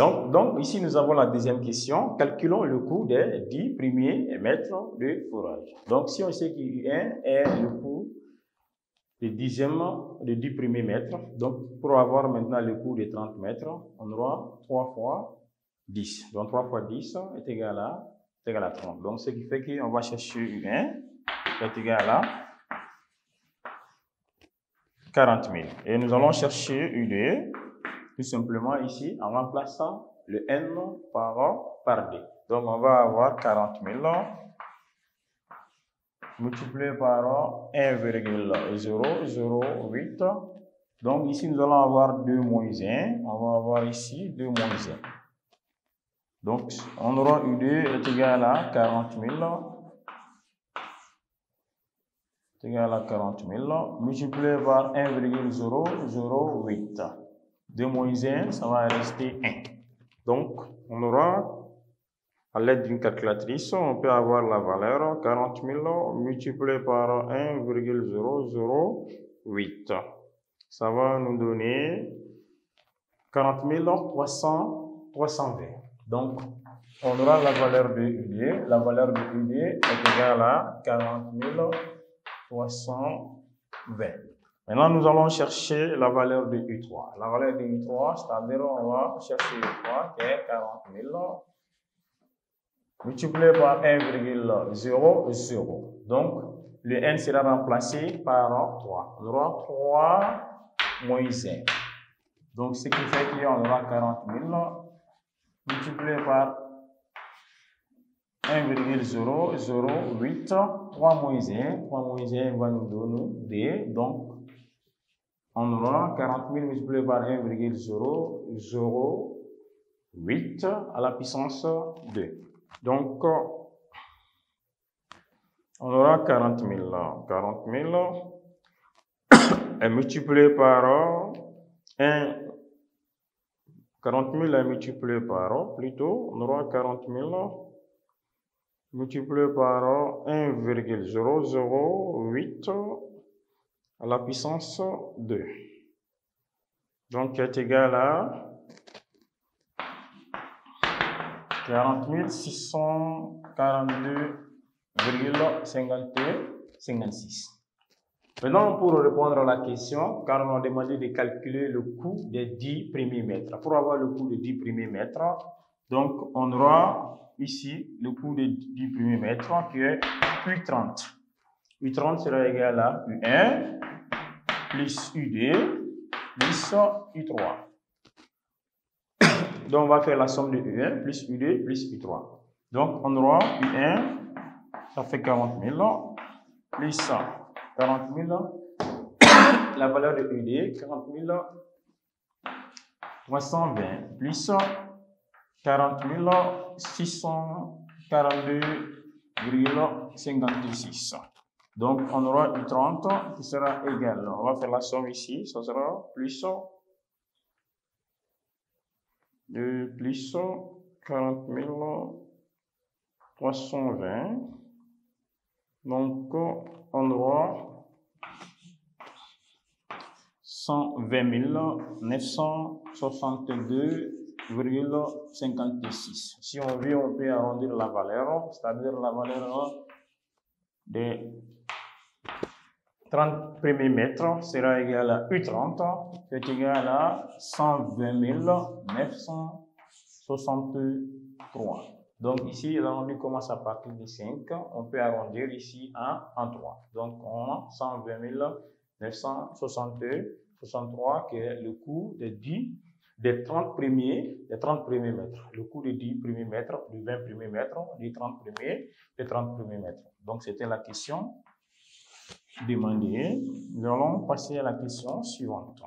Donc, ici, nous avons la deuxième question. Calculons le coût des 10 premiers mètres de fourrage. Donc, si on sait que U1 est le coût des 10 premiers mètres, donc pour avoir maintenant le coût des 30 mètres, on aura 3 fois 10. Donc, 3 fois 10 est égal à 30. Donc, ce qui fait qu'on va chercher U1 qui est égal à 40 000. Et nous allons chercher U2 tout simplement ici en remplaçant le N par D. Donc, on va avoir 40 000 multiplié par 1,008. Donc, ici, nous allons avoir 2 moins 1. On va avoir ici 2 moins 1. Donc, on aura U2 est égal à 40 000. Est égal à 40 000 multiplié par 1,008. 2 moins 1, ça va rester 1. Donc, on aura, à l'aide d'une calculatrice, on peut avoir la valeur 40 000 multiplié par 1,008. Ça va nous donner 40 320. Donc, on aura la valeur de UD. La valeur de UD est égale à 40 320. Maintenant, nous allons chercher la valeur de U3. La valeur de U3, c'est-à-dire on va chercher U3 qui est 40 000 multiplié par 1,00. Donc, le N sera remplacé par 3. On aura 3 moins 1. Donc, ce qui fait qu'on aura 40 000 multiplié par 1,008. 3 moins 1. 3 moins 1 va nous donner D. Donc, on aura 40 000 multiplié par 1,008 à la puissance 2. Donc, on aura 40 000. 40 000 est multiplié par 1. 40 000 est multiplié par, plutôt, on aura 40 000 multiplié par 1,008 à la puissance 2. Donc, qui est égal à 40 642,56. Maintenant, pour répondre à la question, car on a demandé de calculer le coût des 10 premiers mètres. Pour avoir le coût des 10 premiers mètres, donc on aura ici le coût des 10 premiers mètres qui est U30. U30 sera égal à U1 plus U2 plus U3. Donc, on va faire la somme de U1 plus U2 plus U3. Donc, on aura U1, ça fait 40 000, plus 40 000, la valeur de UD, 40 320, plus 40 642,56. Donc, on aura U30 qui sera égal. On va faire la somme ici, ça sera plus 40 320. Donc, on aura 120 962,56. Si on veut, on peut arrondir la valeur, c'est-à-dire la valeur des 30 premiers mètres sera égale à U30, qui est égal à 120 963. Donc ici, l'arrondi commence à partir de 5. On peut arrondir ici en 3. Donc on a 120 963 qui est le coût des 30 premiers mètres. Le coût des 10 premiers mètres, du 20 premiers mètres, des 30 premiers mètres. Donc c'était la question demandée. Nous allons passer à la question suivante.